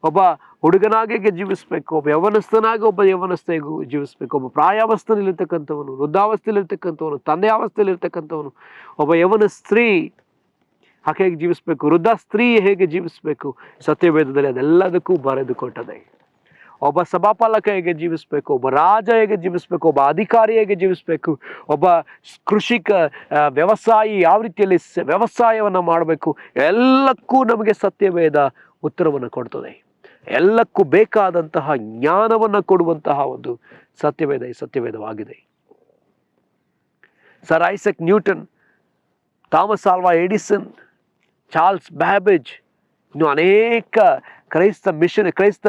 Speaker 1: ಒಬ್ಬ ಹುಡುಗನಾಗಿ ಹೇಗೆ ಜೀವಿಸಬೇಕು, ಒಬ್ಬ ಯವನಸ್ಥನಾಗಿ ಜೀವಿಸಬೇಕು, ಒಬ್ಬ ಪ್ರಾಯಾವಸ್ಥೆಯಲ್ಲಿರ್ತಕ್ಕಂಥವನು, ವೃದ್ಧಾವಸ್ಥೆಯಲ್ಲಿರ್ತಕ್ಕಂಥವನು, ತಂದೆಯಾವಸ್ಥೆಯಲ್ಲಿರ್ತಕ್ಕಂಥವನು, ಒಬ್ಬ ಯವನ ಸ್ತ್ರೀ ಆಕೆ ಹೇಗೆ ಜೀವಿಸಬೇಕು, ವೃದ್ಧ ಸ್ತ್ರೀ ಹೇಗೆ ಜೀವಿಸಬೇಕು, ಸತ್ಯವೇದದಲ್ಲಿ ಅದೆಲ್ಲದಕ್ಕೂ ಬರೆದು ಕೊಟ್ಟದೆ. ಒಬ್ಬ ಸಭಾಪಾಲಕ ಹೇಗೆ ಜೀವಿಸಬೇಕು, ಒಬ್ಬ ರಾಜ ಹೇಗೆ ಜೀವಿಸಬೇಕು, ಒಬ್ಬ ಅಧಿಕಾರಿ ಹೇಗೆ ಜೀವಿಸಬೇಕು, ಒಬ್ಬ ಕೃಷಿಕ ವ್ಯವಸಾಯಿ ಯಾವ ರೀತಿಯಲ್ಲಿ ವ್ಯವಸಾಯವನ್ನು ಮಾಡಬೇಕು, ಎಲ್ಲಕ್ಕೂ ನಮಗೆ ಸತ್ಯವೇದ ಉತ್ತರವನ್ನು ಕೊಡ್ತದೆ. ಎಲ್ಲಕ್ಕೂ ಬೇಕಾದಂತಹ ಜ್ಞಾನವನ್ನು ಕೊಡುವಂತಹ ಒಂದು ಸತ್ಯವೇದವಾಗಿದೆ. Sir Isaac Newton, Thomas Alva Edison, Charles Babbage, ಇನ್ನು ಅನೇಕ ಕ್ರೈಸ್ತ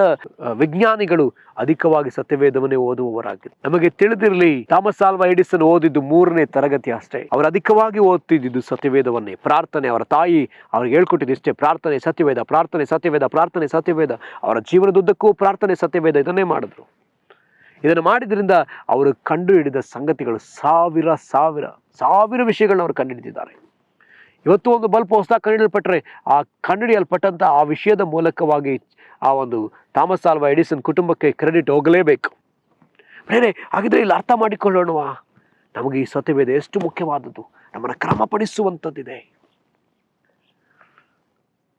Speaker 1: ವಿಜ್ಞಾನಿಗಳು ಅಧಿಕವಾಗಿ ಸತ್ಯವೇದವನ್ನೇ ಓದುವವರಾಗಿದ್ದಾರೆ. ನಮಗೆ ತಿಳಿದಿರಲಿ, ಥಾಮಸ್ ಆಲ್ವಾ ಎಡಿಸನ್ ಓದಿದ್ದು 3ನೇ ತರಗತಿ ಅಷ್ಟೇ. ಅವರು ಅಧಿಕವಾಗಿ ಓದ್ತಿದ್ದು ಸತ್ಯವೇದವನ್ನೇ. ಪ್ರಾರ್ಥನೆ, ಅವರ ತಾಯಿ ಅವ್ರಿಗೆ ಹೇಳ್ಕೊಟ್ಟಿದ್ದು ಇಷ್ಟೇ: ಪ್ರಾರ್ಥನೆ, ಸತ್ಯವೇದ, ಪ್ರಾರ್ಥನೆ, ಸತ್ಯವೇದ, ಪ್ರಾರ್ಥನೆ, ಸತ್ಯವೇದ. ಅವರ ಜೀವನದುದ್ದಕ್ಕೂ ಪ್ರಾರ್ಥನೆ, ಸತ್ಯವೇದ, ಇದನ್ನೇ ಮಾಡಿದ್ರು. ಇದನ್ನು ಮಾಡಿದ್ರಿಂದ ಅವರು ಕಂಡು ಹಿಡಿದ ಸಂಗತಿಗಳು ಸಾವಿರ ವಿಷಯಗಳನ್ನ ಅವರು ಕಂಡುಹಿಡಿದಿದ್ದಾರೆ. ಇವತ್ತು ಒಂದು ಬಲ್ಪ್ ಹೊಸದಾಗಿ ಕಂಡುಹಿಡಿಯಲ್ಪಟ್ಟರೆ ಆ ಕಂಡುಹಿಡಿಯಲ್ಪಟ್ಟಂಥ ಆ ವಿಷಯದ ಮೂಲಕವಾಗಿ ಆ ಒಂದು ಥಾಮಸ್ ಆಲ್ವಾ ಎಡಿಸನ್ ಕುಟುಂಬಕ್ಕೆ ಕ್ರೆಡಿಟ್ ಹೋಗಲೇಬೇಕು. ಬೇರೆ ಹಾಗಿದ್ರೆ ಇಲ್ಲಿ ಅರ್ಥ ಮಾಡಿಕೊಳ್ಳೋಣವಾ, ನಮಗೆ ಈ ಸತ್ಯವೇದ ಎಷ್ಟು ಮುಖ್ಯವಾದದ್ದು, ನಮ್ಮನ್ನು ಕ್ರಮಪಡಿಸುವಂಥದ್ದಿದೆ.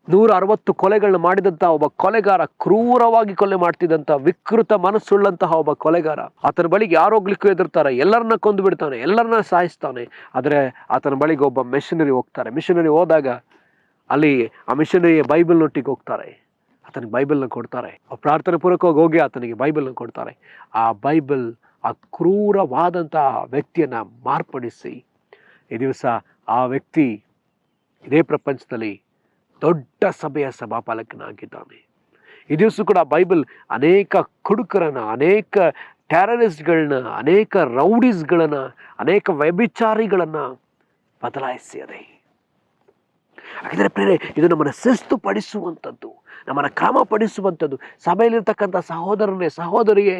Speaker 1: 160 ಕೊಲೆಗಳನ್ನ ಮಾಡಿದಂಥ ಒಬ್ಬ ಕೊಲೆಗಾರ, ಕ್ರೂರವಾಗಿ ಕೊಲೆ ಮಾಡ್ತಿದ್ದಂಥ ವಿಕೃತ ಮನಸ್ಸುಳ್ಳಂತಹ ಒಬ್ಬ ಕೊಲೆಗಾರ, ಆತನ ಬಳಿಗೆ ಯಾರು ಹೋಗ್ಲಿಕ್ಕೂ ಎದುರ್ತಾರೆ, ಎಲ್ಲರನ್ನ ಕೊಂದು ಬಿಡ್ತಾನೆ, ಎಲ್ಲರನ್ನ ಸಾಯಿಸ್ತಾನೆ. ಆದರೆ ಆತನ ಬಳಿಗೆ ಒಬ್ಬ ಮಿಷನರಿ ಹೋಗ್ತಾರೆ. ಮಿಷನರಿ ಹೋದಾಗ ಅಲ್ಲಿ ಆ ಮಿಷನರಿಯ ಬೈಬಲ್ನೊಟ್ಟಿಗೆ ಹೋಗ್ತಾರೆ, ಆತನಿಗೆ ಬೈಬಲ್ನ ಕೊಡ್ತಾರೆ. ಪ್ರಾರ್ಥನೆ ಪೂರ್ವಕವಾಗಿ ಹೋಗಿ ಆತನಿಗೆ ಬೈಬಲ್ನ ಕೊಡ್ತಾರೆ. ಆ ಬೈಬಲ್ ಆ ಕ್ರೂರವಾದಂತಹ ವ್ಯಕ್ತಿಯನ್ನ ಮಾರ್ಪಡಿಸಿ ಈ ದಿವಸ ಆ ವ್ಯಕ್ತಿ ಇದೇ ಪ್ರಪಂಚದಲ್ಲಿ ದೊಡ್ಡ ಸಭೆಯ ಸಭಾಪಾಲಕನಾಗಿದ್ದಾನೆ. ಈ ದಿವಸ ಕೂಡ ಬೈಬಲ್ ಅನೇಕ ಕುಡುಕರನ್ನ, ಅನೇಕ ಟೆರರಿಸ್ಟ್ಗಳನ್ನ, ಅನೇಕ ರೌಡೀಸ್ಗಳನ್ನ, ಅನೇಕ ವ್ಯಭಿಚಾರಿಗಳನ್ನ ಬದಲಾಯಿಸಿದೆ. ಹಾಗಿದ್ರೆ ಪ್ರೇರೆ, ಇದು ನಮ್ಮನ್ನು ಶಿಸ್ತು ಪಡಿಸುವಂಥದ್ದು, ನಮ್ಮನ್ನು ಕ್ರಮ ಪಡಿಸುವಂಥದ್ದು. ಸಭೆಯಲ್ಲಿರ್ತಕ್ಕಂಥ ಸಹೋದರನೇ, ಸಹೋದರಿಗೆ,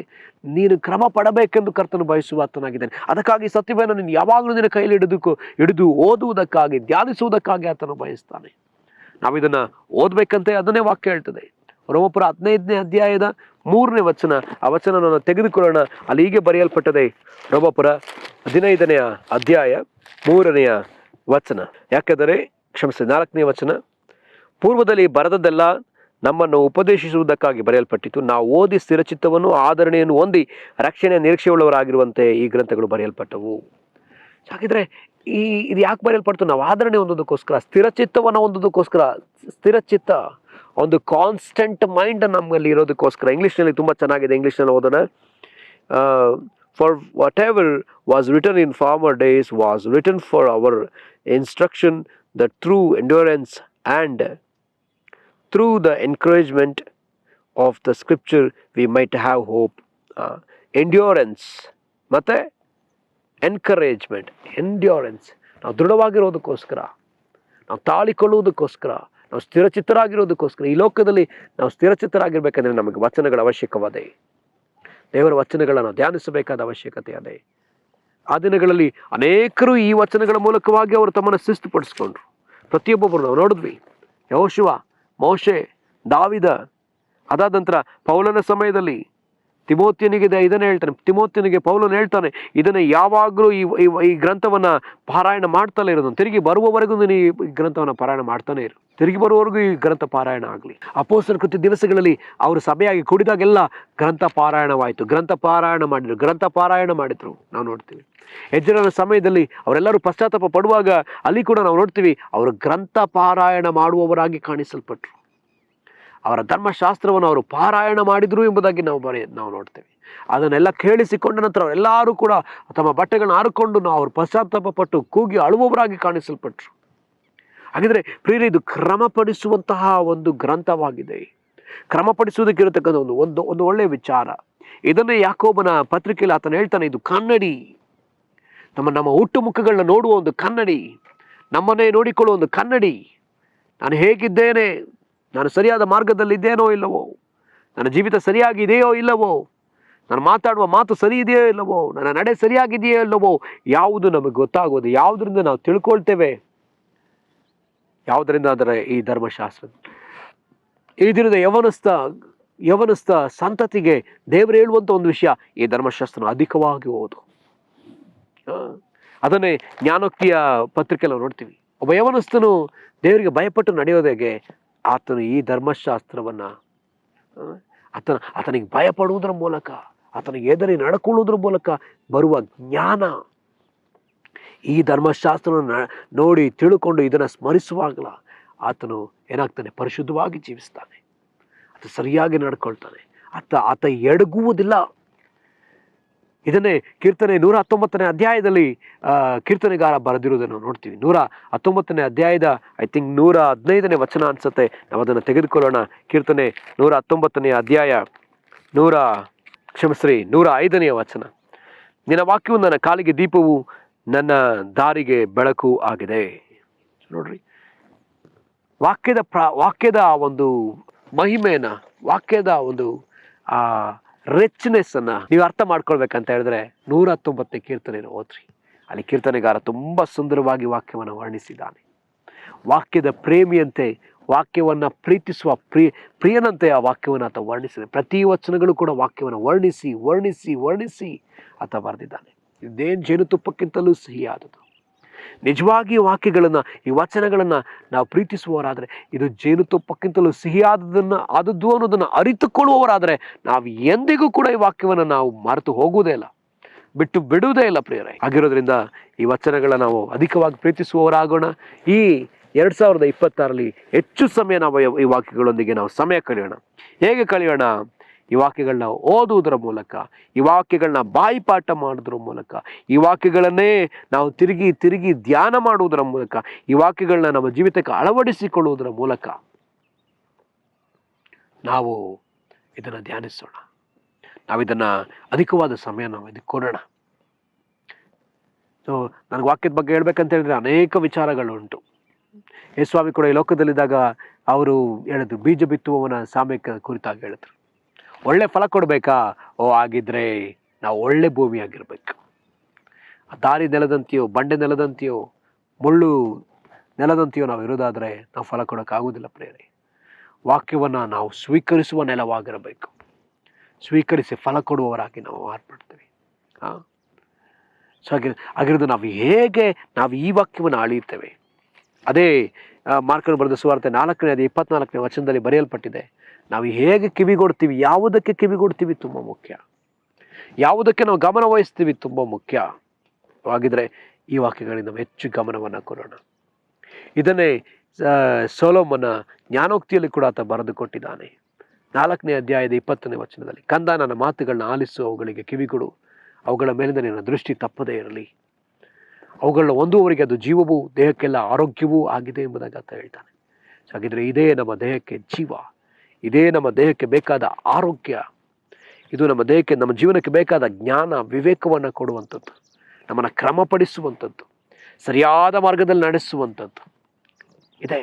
Speaker 1: ನೀನು ಕ್ರಮ ಪಡಬೇಕೆಂದು ಕರ್ತನು ಬಯಸುವಾತನಾಗಿದ್ದಾನೆ. ಅದಕ್ಕಾಗಿ ಸತ್ಯವೇನ ನೀನು ಯಾವಾಗಲೂ ನಿನ್ನ ಕೈಯಲ್ಲಿ ಹಿಡಿದು ಓದುವುದಕ್ಕಾಗಿ, ಧ್ಯಾನಿಸುವುದಕ್ಕಾಗಿ ಆತನು ಬಯಸ್ತಾನೆ. ನಾವು ಇದನ್ನು ಓದಬೇಕಂತೆ ಅದನ್ನೇ ವಾಕ್ಯ ಹೇಳ್ತದೆ. ರೋಮಪುರ 15ನೇ ಅಧ್ಯಾಯದ 3ನೇ ವಚನ, ಆ ವಚನವನ್ನು ತೆಗೆದುಕೊಳ್ಳೋಣ. ಅಲ್ಲಿ ಹೀಗೆ ಬರೆಯಲ್ಪಟ್ಟದೆ, ರೋಮಪುರ 15ನೇ ಅಧ್ಯಾಯ 3ನೇ ವಚನ. ಯಾಕೆಂದರೆ 4ನೇ ವಚನ, ಪೂರ್ವದಲ್ಲಿ ಬರೆದದ್ದೆಲ್ಲ ನಮ್ಮನ್ನು ಉಪದೇಶಿಸುವುದಕ್ಕಾಗಿ ಬರೆಯಲ್ಪಟ್ಟಿತು. ನಾವು ಓದಿ ಸ್ಥಿರಚಿತ್ತವನ್ನು ಆದರಣೆಯನ್ನು ಹೊಂದಿ ರಕ್ಷಣೆಯ ನಿರೀಕ್ಷೆಯುಳ್ಳವರಾಗಿರುವಂತೆ ಈ ಗ್ರಂಥಗಳು ಬರೆಯಲ್ಪಟ್ಟವು. ಹಾಗಿದ್ರೆ ಇದು ಯಾಕೆ ಬರೆಯಲ್ಪಡ್ತು? ನಾವು ಆದರಣೆ ಹೊಂದೋದಕ್ಕೋಸ್ಕರ, ಸ್ಥಿರಚಿತ್ತವನ್ನು ಹೊಂದೋದಕ್ಕೋಸ್ಕರ. ಸ್ಥಿರಚಿತ್ತ, ಒಂದು ಕಾನ್ಸ್ಟೆಂಟ್ ಮೈಂಡ್ ನಮ್ಮಲ್ಲಿ ಇರೋದಕ್ಕೋಸ್ಕರ. ಇಂಗ್ಲೀಷ್ನಲ್ಲಿ ತುಂಬ ಚೆನ್ನಾಗಿದೆ, ಇಂಗ್ಲೀಷ್ನಲ್ಲಿ ಓದೋಣ. For what ever was return in farmer days was return for our instruction, the true endurance and through the encouragement of the scripture we might have hope. Endurance ಮತ್ತೆ ಎನ್ಕರೇಜ್ಮೆಂಟ್. ಎಂಡ್ಯೂರೆನ್ಸ್, ನಾವು ದೃಢವಾಗಿರೋದಕ್ಕೋಸ್ಕರ, ನಾವು ತಾಳಿಕೊಳ್ಳುವುದಕ್ಕೋಸ್ಕರ, ನಾವು ಸ್ಥಿರಚಿತ್ತರಾಗಿರೋದಕ್ಕೋಸ್ಕರ. ಈ ಲೋಕದಲ್ಲಿ ನಾವು ಸ್ಥಿರಚಿತ್ತರಾಗಿರ್ಬೇಕಂದ್ರೆ ನಮಗೆ ವಚನಗಳ ಅವಶ್ಯಕವಾದೆ. ದೇವರ ವಚನಗಳನ್ನು ಧ್ಯಾನಿಸಬೇಕಾದ ಅವಶ್ಯಕತೆ ಅದೇ. ಆ ದಿನಗಳಲ್ಲಿ ಅನೇಕರು ಈ ವಚನಗಳ ಮೂಲಕವಾಗಿ ಅವರು ತಮ್ಮನ್ನು ಶಿಸ್ತುಪಡಿಸ್ಕೊಂಡ್ರು. ಪ್ರತಿಯೊಬ್ಬೊಬ್ಬರು ನಾವು ನೋಡಿದ್ವಿ. ಯೆಹೋಶುವ, ಮೋಶೆ, ದಾವಿದ, ಅದಾದ ನಂತರ ಪೌಲನ ಸಮಯದಲ್ಲಿ ತಿಮೋತಿಯನಿಗೆ ಇದನ್ನೇ ಹೇಳ್ತಾನೆ. ತಿಮೋತಿಯನಿಗೆ ಪೌಲನು ಹೇಳ್ತಾನೆ, ಇದನ್ನು ಯಾವಾಗಲೂ ಈ ಗ್ರಂಥವನ್ನು ಪಾರಾಯಣ ಮಾಡ್ತಲೇ ಇರೋದು. ತಿರುಗಿ ಬರುವವರೆಗೂ ನೀನು ಈ ಗ್ರಂಥವನ್ನು ಪಾರಾಯಣ ಮಾಡ್ತಾನೆ ಇರು. ತಿರುಗಿ ಬರುವವರೆಗೂ ಈ ಗ್ರಂಥ ಪಾರಾಯಣ ಆಗಲಿ. ಅಪೊಸ್ತಲರ ಕೃತ್ಯ ದಿವಸಗಳಲ್ಲಿ ಅವರು ಸಭೆಯಾಗಿ ಕೂಡಿದಾಗೆಲ್ಲ ಗ್ರಂಥ ಪಾರಾಯಣವಾಯಿತು. ಗ್ರಂಥ ಪಾರಾಯಣ ಮಾಡಿದ್ರು ನಾವು ನೋಡ್ತೀವಿ. ಎಜ್ರನ ಸಮಯದಲ್ಲಿ ಅವರೆಲ್ಲರೂ ಪಶ್ಚಾತ್ತಾಪ ಪಡುವಾಗ ಅಲ್ಲಿ ಕೂಡ ನಾವು ನೋಡ್ತೀವಿ, ಅವರು ಗ್ರಂಥ ಪಾರಾಯಣ ಮಾಡುವವರಾಗಿ ಕಾಣಿಸಲ್ಪಟ್ರು. ಅವರ ಧರ್ಮಶಾಸ್ತ್ರವನ್ನು ಅವರು ಪಾರಾಯಣ ಮಾಡಿದ್ರು ಎಂಬುದಾಗಿ ನಾವು ನೋಡ್ತೇವೆ. ಅದನ್ನೆಲ್ಲ ಕೇಳಿಸಿಕೊಂಡ ನಂತರ ಅವರೆಲ್ಲರೂ ಕೂಡ ತಮ್ಮ ಬಟ್ಟೆಗಳನ್ನ ಹಾರಿಕೊಂಡು ಅವರು ಪಶ್ಚಾತ್ತಾಪ ಪಟ್ಟು ಕೂಗಿ ಅಳುವವರಾಗಿ ಕಾಣಿಸಲ್ಪಟ್ರು. ಹಾಗಿದ್ರೆ ಪ್ರಿಯರೇ, ಇದು ಕ್ರಮಪಡಿಸುವಂತಹ ಒಂದು ಗ್ರಂಥವಾಗಿದೆ. ಕ್ರಮಪಡಿಸುವುದಕ್ಕಿರತಕ್ಕಂಥ ಒಂದು ಒಳ್ಳೆಯ ವಿಚಾರ. ಇದನ್ನೇ ಯಾಕೋಬನ ಪತ್ರಿಕೆಯಲ್ಲಿ ಆತನು ಹೇಳ್ತಾನೆ, ಇದು ಕನ್ನಡಿ. ನಮ್ಮ ಹುಟ್ಟು ಮುಖಗಳನ್ನ ನೋಡುವ ಒಂದು ಕನ್ನಡಿ, ನಮ್ಮನ್ನೇ ನೋಡಿಕೊಳ್ಳುವ ಒಂದು ಕನ್ನಡಿ. ನಾನು ಹೇಗಿದ್ದೇನೆ, ನಾನು ಸರಿಯಾದ ಮಾರ್ಗದಲ್ಲಿದ್ದೇನೋ ಇಲ್ಲವೋ, ನನ್ನ ಜೀವಿತ ಸರಿಯಾಗಿದೆಯೋ ಇಲ್ಲವೋ, ನಾನು ಮಾತಾಡುವ ಮಾತು ಸರಿ ಇದೆಯೋ ಇಲ್ಲವೋ, ನನ್ನ ನಡೆ ಸರಿಯಾಗಿದೆಯೋ ಇಲ್ಲವೋ, ಯಾವುದು ನಮಗೆ ಗೊತ್ತಾಗೋದು? ಯಾವುದರಿಂದ ನಾವು ತಿಳ್ಕೊಳ್ತೇವೆ? ಯಾವುದರಿಂದ ಅಂದರೆ ಈ ಧರ್ಮಶಾಸ್ತ್ರ. ಈ ದಿನದ ಯವನಸ್ಥ ಸಂತತಿಗೆ ದೇವರು ಹೇಳುವಂಥ ಒಂದು ವಿಷಯ, ಈ ಧರ್ಮಶಾಸ್ತ್ರ ಅಧಿಕವಾಗಿ ಓದು. ಅದನ್ನೇ ಜ್ಞಾನೋಕ್ತಿಯ ಪತ್ರಿಕೆಯಲ್ಲಿ ನಾವು ನೋಡ್ತೀವಿ. ಒಬ್ಬ ಯವನಸ್ಥನು ದೇವರಿಗೆ ಭಯಪಟ್ಟು ನಡೆಯೋದಾಗೆ ಆತನು ಈ ಧರ್ಮಶಾಸ್ತ್ರವನ್ನು ಆತನಿಗೆ ಭಯಪಡುವುದರ ಮೂಲಕ, ಆತನಿಗೆ ಎದುರಿ ನಡ್ಕೊಳ್ಳುವುದರ ಮೂಲಕ ಬರುವ ಜ್ಞಾನ, ಈ ಧರ್ಮಶಾಸ್ತ್ರವನ್ನು ನೋಡಿ ತಿಳ್ಕೊಂಡು ಇದನ್ನು ಸ್ಮರಿಸುವಾಗಲ ಆತನು ಏನಾಗ್ತಾನೆ? ಪರಿಶುದ್ಧವಾಗಿ ಜೀವಿಸ್ತಾನೆ. ಆತ ಸರಿಯಾಗಿ ನಡ್ಕೊಳ್ತಾನೆ. ಆತ ಎಡಗುವುದಿಲ್ಲ. ಇದನ್ನೇ ಕೀರ್ತನೆ 119ನೇ ಅಧ್ಯಾಯದಲ್ಲಿ ಕೀರ್ತನೆಗಾರ ಬರೆದಿರುವುದನ್ನು ನೋಡ್ತೀವಿ. 119ನೇ ಅಧ್ಯಾಯದ 115ನೇ ವಚನ ಅನ್ಸುತ್ತೆ. ನಾವು ಅದನ್ನು ತೆಗೆದುಕೊಳ್ಳೋಣ. ಕೀರ್ತನೆ 119ನೇ ಅಧ್ಯಾಯ 105ನೇ ವಚನ. ನಿನ್ನ ವಾಕ್ಯವು ನನ್ನ ಕಾಲಿಗೆ ದೀಪವು, ನನ್ನ ದಾರಿಗೆ ಬೆಳಕು ಆಗಿದೆ. ನೋಡ್ರಿ, ವಾಕ್ಯದ ಒಂದು ಮಹಿಮೆನ, ವಾಕ್ಯದ ಒಂದು ರಿಚ್ನೆಸ್ ಅನ್ನ ನೀವು ಅರ್ಥ ಮಾಡ್ಕೊಳ್ಬೇಕಂತ ಹೇಳಿದ್ರೆ 119ನೇ ಕೀರ್ತನೆಯನ್ನು ಓದ್ರಿ. ಅಲ್ಲಿ ಕೀರ್ತನೆಗಾರ ತುಂಬಾ ಸುಂದರವಾಗಿ ವಾಕ್ಯವನ್ನು ವರ್ಣಿಸಿದ್ದಾನೆ. ವಾಕ್ಯದ ಪ್ರೇಮಿಯಂತೆ, ವಾಕ್ಯವನ್ನ ಪ್ರೀತಿಸುವ ಪ್ರಿಯನಂತೆ ಆ ವಾಕ್ಯವನ್ನು ಆತ ವರ್ಣಿಸಿದೆ. ಪ್ರತಿ ವಚನಗಳು ಕೂಡ ವಾಕ್ಯವನ್ನು ವರ್ಣಿಸಿ ವರ್ಣಿಸಿ ವರ್ಣಿಸಿ ಆತ ಬರೆದಿದ್ದಾನೆ. ಇದೇನು ಜೇನುತುಪ್ಪಕ್ಕಿಂತಲೂ ಸಿಹಿಯಾದದು. ನಿಜವಾಗಿ ವಾಕ್ಯಗಳನ್ನು, ಈ ವಚನಗಳನ್ನು ನಾವು ಪ್ರೀತಿಸುವವರಾದರೆ, ಇದು ಜೇನುತುಪ್ಪಕ್ಕಿಂತಲೂ ಆದದ್ದು ಅನ್ನೋದನ್ನು ಅರಿತುಕೊಳ್ಳುವವರಾದರೆ, ನಾವು ಎಂದಿಗೂ ಕೂಡ ಈ ವಾಕ್ಯವನ್ನು ನಾವು ಮರೆತು ಹೋಗುವುದೇ ಇಲ್ಲ, ಬಿಟ್ಟು ಬಿಡುವುದೇ ಇಲ್ಲ ಪ್ರಿಯರೇ. ಆಗಿರೋದ್ರಿಂದ ಈ ವಚನಗಳನ್ನು ನಾವು ಅಧಿಕವಾಗಿ ಪ್ರೀತಿಸುವವರಾಗೋಣ. ಈ 2026ರಲ್ಲಿ ಹೆಚ್ಚು ಸಮಯ ನಾವು ಈ ವಾಕ್ಯಗಳೊಂದಿಗೆ ನಾವು ಸಮಯ ಕಳೆಯೋಣ. ಹೇಗೆ ಕಳೆಯೋಣ? ಈ ವಾಕ್ಯಗಳನ್ನ ಓದುವುದರ ಮೂಲಕ, ಈ ವಾಕ್ಯಗಳನ್ನ ಬಾಯಿಪಾಠ ಮಾಡೋದ್ರ ಮೂಲಕ, ಈ ವಾಕ್ಯಗಳನ್ನೇ ನಾವು ತಿರುಗಿ ತಿರುಗಿ ಧ್ಯಾನ ಮಾಡುವುದರ ಮೂಲಕ, ಈ ವಾಕ್ಯಗಳನ್ನ ನಮ್ಮ ಜೀವಿತಕ್ಕೆ ಅಳವಡಿಸಿಕೊಳ್ಳುವುದರ ಮೂಲಕ ನಾವು ಇದನ್ನು ಧ್ಯಾನಿಸೋಣ. ನಾವಿದನ್ನು ಅಧಿಕವಾದ ಸಮಯ ನಾವು ಇದಕ್ಕೆ ಕೊಡೋಣ. ಸೊ ನನಗೆ ವಾಕ್ಯದ ಬಗ್ಗೆ ಹೇಳ್ಬೇಕಂತ ಹೇಳಿದ್ರೆ ಅನೇಕ ವಿಚಾರಗಳುಂಟು. ಯೇಸುಸ್ವಾಮಿ ಕೂಡ ಈ ಲೋಕದಲ್ಲಿದ್ದಾಗ ಅವರು ಹೇಳಿದ್ರು, ಬೀಜ ಬಿತ್ತುವವನ ಸಾಮ್ಯಕ ಕುರಿತಾಗಿ ಹೇಳಿದ್ರು. ಒಳ್ಳೆ ಫಲ ಕೊಡಬೇಕಾ? ಆಗಿದ್ರೆ ನಾವು ಒಳ್ಳೆ ಭೂಮಿಯಾಗಿರ್ಬೇಕು. ದಾರಿ ನೆಲದಂತೆಯೋ, ಬಂಡೆ ನೆಲದಂತೆಯೋ, ಮುಳ್ಳು ನೆಲದಂತೆಯೋ ನಾವು ಇರೋದಾದರೆ ನಾವು ಫಲ ಕೊಡೋಕ್ಕಾಗೋದಿಲ್ಲ ಪ್ರಿಯರೇ. ವಾಕ್ಯವನ್ನು ನಾವು ಸ್ವೀಕರಿಸುವ ನೆಲವಾಗಿರಬೇಕು. ಸ್ವೀಕರಿಸಿ ಫಲ ಕೊಡುವವರಾಗಿ ನಾವು ಮಾರ್ಪಡ್ತೀವಿ. ಸೊ ಹಾಗಿರೋದು ನಾವು ಈ ವಾಕ್ಯವನ್ನು ಅಳಿಯುತ್ತೇವೆ. ಅದೇ ಮಾರ್ಕನ ಬರೆದ ಸುವಾರ್ತೆ 4:24 ವಚನದಲ್ಲಿ ಬರೆಯಲ್ಪಟ್ಟಿದೆ. ನಾವು ಹೇಗೆ ಕಿವಿಗೊಡ್ತೀವಿ, ಯಾವುದಕ್ಕೆ ಕಿವಿಗೊಡ್ತೀವಿ ತುಂಬ ಮುಖ್ಯ. ಯಾವುದಕ್ಕೆ ನಾವು ಗಮನ ವಹಿಸ್ತೀವಿ ತುಂಬ ಮುಖ್ಯ. ಹಾಗಿದ್ರೆ ಈ ವಾಕ್ಯಗಳಿಂದ ನಾವು ಹೆಚ್ಚು ಗಮನವನ್ನು ಕೊಡೋಣ. ಇದನ್ನೇ ಸೊಲೊಮೋನ ಜ್ಞಾನೋಕ್ತಿಯಲ್ಲಿ ಕೂಡ ಆತ ಬರೆದು ಕೊಟ್ಟಿದ್ದಾನೆ. 4ನೇ ಅಧ್ಯಾಯದ 20ನೇ ವಚನದಲ್ಲಿ, ಕಂದ ನನ್ನ ಮಾತುಗಳನ್ನ ಆಲಿಸು, ಅವುಗಳಿಗೆ ಕಿವಿಗೊಡು, ಅವುಗಳ ಮೇಲಿಂದ ನಿನ್ನ ದೃಷ್ಟಿ ತಪ್ಪದೇ ಇರಲಿ. ಅವುಗಳನ್ನ ಹೊಂದುವವರಿಗೆ ಅದು ಜೀವವೂ ದೇಹಕ್ಕೆಲ್ಲ ಆರೋಗ್ಯವೂ ಆಗಿದೆ ಎಂಬುದಾಗಿ ಆತ ಹೇಳ್ತಾನೆ. ಹಾಗಿದ್ರೆ ಇದೇ ನಮ್ಮ ದೇಹಕ್ಕೆ ಜೀವ, ಇದೇ ನಮ್ಮ ದೇಹಕ್ಕೆ ಬೇಕಾದ ಆರೋಗ್ಯ, ಇದು ನಮ್ಮ ದೇಹಕ್ಕೆ, ನಮ್ಮ ಜೀವನಕ್ಕೆ ಬೇಕಾದ ಜ್ಞಾನ ವಿವೇಕವನ್ನು ಕೊಡುವಂಥದ್ದು, ನಮ್ಮನ್ನು ಕ್ರಮಪಡಿಸುವಂಥದ್ದು, ಸರಿಯಾದ ಮಾರ್ಗದಲ್ಲಿ ನಡೆಸುವಂಥದ್ದು ಇದೆ.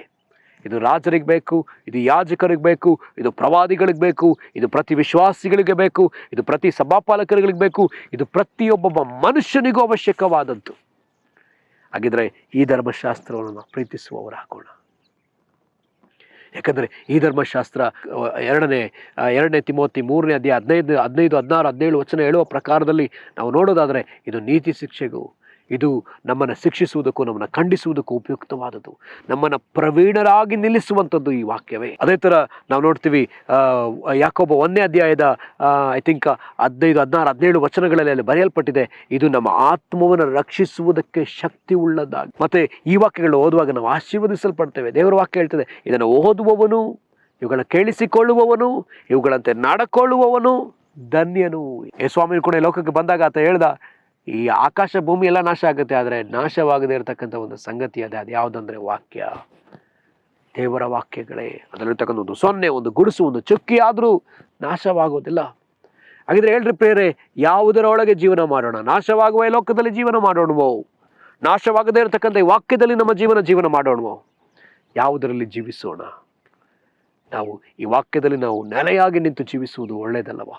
Speaker 1: ಇದು ರಾಜರಿಗೆ ಬೇಕು, ಇದು ಯಾಜಕರಿಗೆ ಬೇಕು, ಇದು ಪ್ರವಾದಿಗಳಿಗೆ ಬೇಕು, ಇದು ಪ್ರತಿ ವಿಶ್ವಾಸಿಗಳಿಗೆ ಬೇಕು, ಇದು ಪ್ರತಿ ಸಭಾಪಾಲಕರುಗಳಿಗೆ ಬೇಕು, ಇದು ಪ್ರತಿಯೊಬ್ಬೊಬ್ಬ ಮನುಷ್ಯನಿಗೂ ಅವಶ್ಯಕವಾದದ್ದು. ಹಾಗಿದ್ರೆ ಈ ಧರ್ಮಶಾಸ್ತ್ರವನ್ನು ನಾವು ಪ್ರೀತಿಸುವವರಾಗೋಣ. ಯಾಕಂದರೆ ಈ ಧರ್ಮಶಾಸ್ತ್ರ 2ನೇ ತಿಮೋತಿ 3ನೇ ಅಧ್ಯಾಯ 15, 16, 17 ವಚನ ಹೇಳುವ ಪ್ರಕಾರದಲ್ಲಿ ನಾವು ನೋಡೋದಾದರೆ ಇದು ನೀತಿ ಶಿಕ್ಷೆಗೂ, ಇದು ನಮ್ಮನ್ನು ಶಿಕ್ಷಿಸುವುದಕ್ಕೂ, ನಮ್ಮನ್ನು ಖಂಡಿಸುವುದಕ್ಕೂ ಉಪಯುಕ್ತವಾದದ್ದು, ನಮ್ಮನ್ನು ಪ್ರವೀಣರಾಗಿ ನಿಲ್ಲಿಸುವಂಥದ್ದು ಈ ವಾಕ್ಯವೇ. ಅದೇ ಥರ ನಾವು ನೋಡ್ತೀವಿ ಯಾಕೋಬ 1ನೇ ಅಧ್ಯಾಯದ ಐ ಥಿಂಕ್ 15, 16, 17 ವಚನಗಳಲ್ಲಿ ಅಲ್ಲಿ ಬರೆಯಲ್ಪಟ್ಟಿದೆ, ಇದು ನಮ್ಮ ಆತ್ಮವನ್ನು ರಕ್ಷಿಸುವುದಕ್ಕೆ ಶಕ್ತಿ ಉಳ್ಳದ್ದಾಗಿ. ಮತ್ತು ಈ ವಾಕ್ಯಗಳನ್ನ ಓದುವಾಗ ನಾವು ಆಶೀರ್ವದಿಸಲ್ಪಡ್ತೇವೆ. ದೇವರ ವಾಕ್ಯ ಹೇಳ್ತದೆ, ಇದನ್ನು ಓದುವವನು, ಇವುಗಳನ್ನ ಕೇಳಿಸಿಕೊಳ್ಳುವವನು, ಇವುಗಳಂತೆ ನಡ್ಕೊಳ್ಳುವವನು ಧನ್ಯನು. ಯೇಸುಸ್ವಾಮಿ ಕೂಡ ಲೋಕಕ್ಕೆ ಬಂದಾಗ ಆತ ಹೇಳ್ದ, ಈ ಆಕಾಶ ಭೂಮಿ ಎಲ್ಲ ನಾಶ ಆಗುತ್ತೆ, ಆದರೆ ನಾಶವಾಗದೇ ಇರತಕ್ಕಂಥ ಒಂದು ಸಂಗತಿ ಅದೇ. ಅದು ಯಾವುದಂದ್ರೆ ವಾಕ್ಯ, ದೇವರ ವಾಕ್ಯಗಳೇ. ಅದರಲ್ಲಿರ್ತಕ್ಕಂಥ ಒಂದು ಸೊನ್ನೆ, ಒಂದು ಗುಡಿಸು, ಒಂದು ಚುಕ್ಕಿ ಆದರೂ ನಾಶವಾಗೋದಿಲ್ಲ. ಹಾಗಿದ್ರೆ ಹೇಳ್ರಿ ಪ್ರೇರೆ, ಯಾವುದರ ಒಳಗೆ ಜೀವನ ಮಾಡೋಣ? ನಾಶವಾಗುವ ಈ ಲೋಕದಲ್ಲಿ ಜೀವನ ಮಾಡೋಣವೋ, ನಾಶವಾಗದೇ ಇರತಕ್ಕಂಥ ಈ ವಾಕ್ಯದಲ್ಲಿ ನಮ್ಮ ಜೀವನ ಮಾಡೋಣವೋ? ಯಾವುದರಲ್ಲಿ ಜೀವಿಸೋಣ? ನಾವು ಈ ವಾಕ್ಯದಲ್ಲಿ ನಾವು ನೆಲೆಯಾಗಿ ನಿಂತು ಜೀವಿಸುವುದು ಒಳ್ಳೆಯದಲ್ಲವಾ?